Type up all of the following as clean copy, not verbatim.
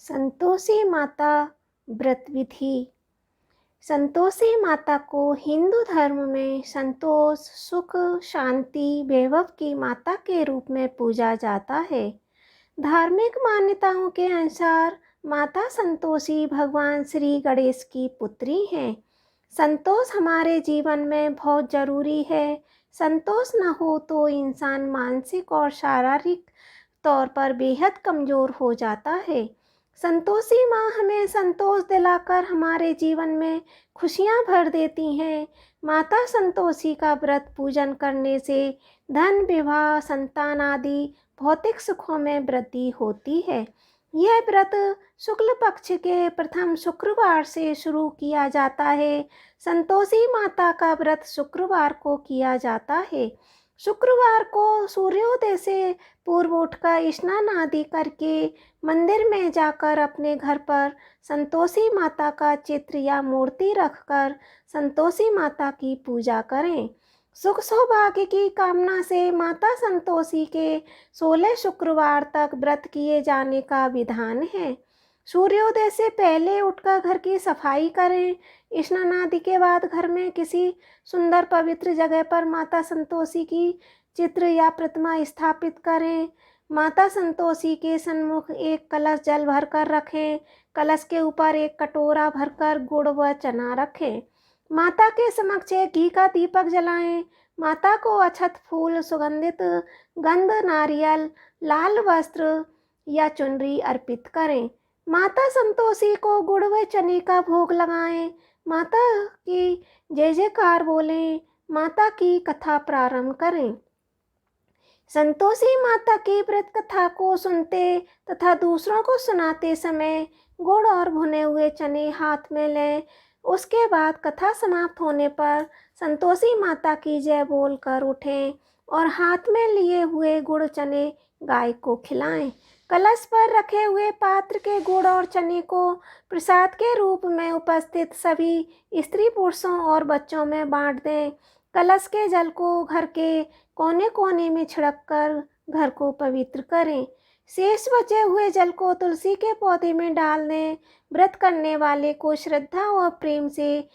संतोषी माता व्रत विधि। संतोषी माता को हिंदू धर्म में संतोष, सुख, शांति, वैभव की माता के रूप में पूजा जाता है। धार्मिक मान्यताओं के अनुसार माता संतोषी भगवान श्री गणेश की पुत्री हैं। संतोष हमारे जीवन में बहुत जरूरी है। संतोष न हो तो इंसान मानसिक और शारीरिक तौर पर बेहद कमजोर हो जाता है। संतोषी माँ हमें संतोष दिलाकर हमारे जीवन में खुशियाँ भर देती हैं। माता संतोषी का व्रत पूजन करने से धन, विवाह, संतान आदि भौतिक सुखों में वृद्धि होती है। यह व्रत शुक्ल पक्ष के प्रथम शुक्रवार से शुरू किया जाता है। संतोषी माता का व्रत शुक्रवार को किया जाता है। शुक्रवार को सूर्योदय से पूर्व उठकर स्नान आदि करके मंदिर में जाकर अपने घर पर संतोषी माता का चित्र या मूर्ति रखकर संतोषी माता की पूजा करें। सुख सौभाग्य की कामना से माता संतोषी के 16 शुक्रवार तक व्रत किए जाने का विधान है। सूर्योदय से पहले उठकर घर की सफाई करें। स्नान आदि के बाद घर में किसी सुंदर पवित्र जगह पर माता संतोषी की चित्र या प्रतिमा स्थापित करें। माता संतोषी के सन्मुख एक कलश जल भरकर रखें। कलश के ऊपर एक कटोरा भरकर गुड़ व चना रखें। माता के समक्ष एक घी का दीपक जलाएं। माता को अक्षत, फूल, सुगंधित गंध, नारियल, लाल वस्त्र या चुनरी अर्पित करें। माता संतोषी को गुड़ व चने का भोग लगाएं। माता की जय जयकार बोलें। माता की कथा प्रारंभ करें। संतोषी माता की व्रत कथा को सुनते तथा दूसरों को सुनाते समय गुड़ और भुने हुए चने हाथ में लें। उसके बाद कथा समाप्त होने पर संतोषी माता की जय बोलकर उठें और हाथ में लिए हुए गुड़ चने गाय को खिलाएं। कलश पर रखे हुए पात्र के गुड़ और चने को प्रसाद के रूप में उपस्थित सभी स्त्री, पुरुषों और बच्चों में बांट दें। कलश के जल को घर के कोने कोने में छिड़ककर घर को पवित्र करें। शेष बचे हुए जल को तुलसी के पौधे में डाल दें। व्रत करने वाले को श्रद्धा और प्रेम से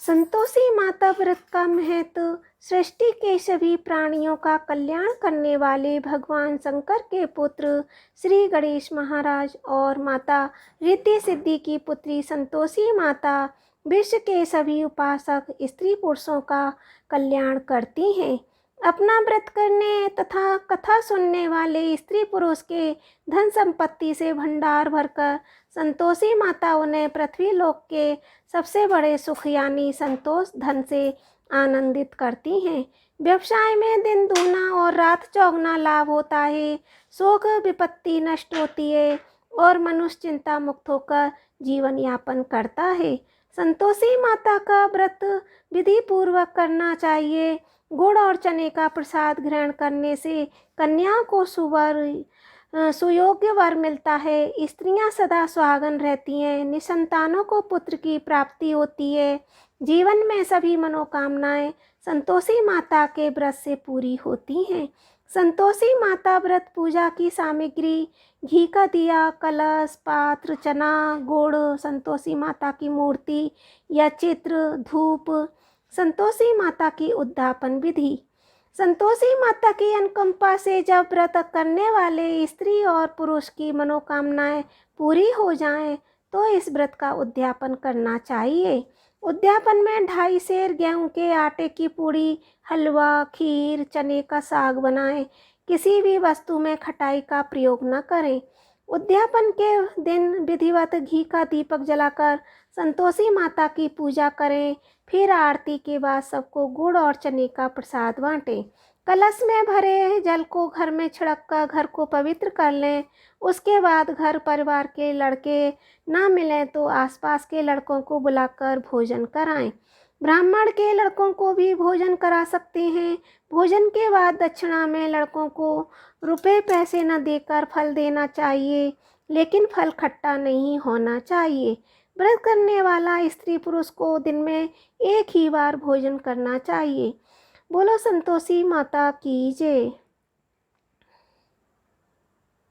संतोषी माता व्रत का महत्व। सृष्टि के सभी प्राणियों का कल्याण करने वाले भगवान शंकर के पुत्र श्री गणेश महाराज और माता रिद्धि सिद्धि की पुत्री संतोषी माता विश्व के सभी उपासक स्त्री पुरुषों का कल्याण करती हैं। अपना व्रत करने तथा कथा सुनने वाले स्त्री पुरुष के धन संपत्ति से भंडार भरकर संतोषी माता उन्हें पृथ्वी लोक के सबसे बड़े सुख यानी संतोष धन से आनंदित करती हैं। व्यवसाय में दिन दूना और रात चौगुना लाभ होता है। शोक विपत्ति नष्ट होती है और मनुष्य चिंता मुक्त होकर जीवन यापन करता है। संतोषी माता का व्रत विधि पूर्वक करना चाहिए। गुड़ और चने का प्रसाद ग्रहण करने से कन्याओं को सुयोग्य वर मिलता है। स्त्रियां सदा सुहागन रहती हैं। निसंतानों को पुत्र की प्राप्ति होती है। जीवन में सभी मनोकामनाएं संतोषी माता के व्रत से पूरी होती हैं। संतोषी माता व्रत पूजा की सामग्री: घी का दिया, कलश, पात्र, चना, गुड़, संतोषी माता की मूर्ति या चित्र, धूप। संतोषी माता की उद्यापन विधि: संतोषी माता की अनुकंपा से जब व्रत करने वाले स्त्री और पुरुष की मनोकामनाएं पूरी हो जाएं, तो इस व्रत का उद्यापन करना चाहिए। उद्यापन में 2.5 सेर गेहूं के आटे की पूड़ी, हलवा, खीर, चने का साग बनाएं। किसी भी वस्तु में खटाई का प्रयोग न करें। उद्यापन के दिन विधिवत घी का दीपक जलाकर संतोषी माता की पूजा करें। फिर आरती के बाद सबको गुड़ और चने का प्रसाद बांटें। कलश में भरे जल को घर में छिड़ककर घर को पवित्र कर लें। उसके बाद घर परिवार के लड़के ना मिलें तो आसपास के लड़कों को बुलाकर भोजन कराएं। ब्राह्मण के लड़कों को भी भोजन करा सकते हैं। भोजन के बाद दक्षिणा में लड़कों को रुपए पैसे न देकर फल देना चाहिए, लेकिन फल खट्टा नहीं होना चाहिए। व्रत करने वाला स्त्री पुरुष को दिन में एक ही बार भोजन करना चाहिए। बोलो संतोषी माता की जय।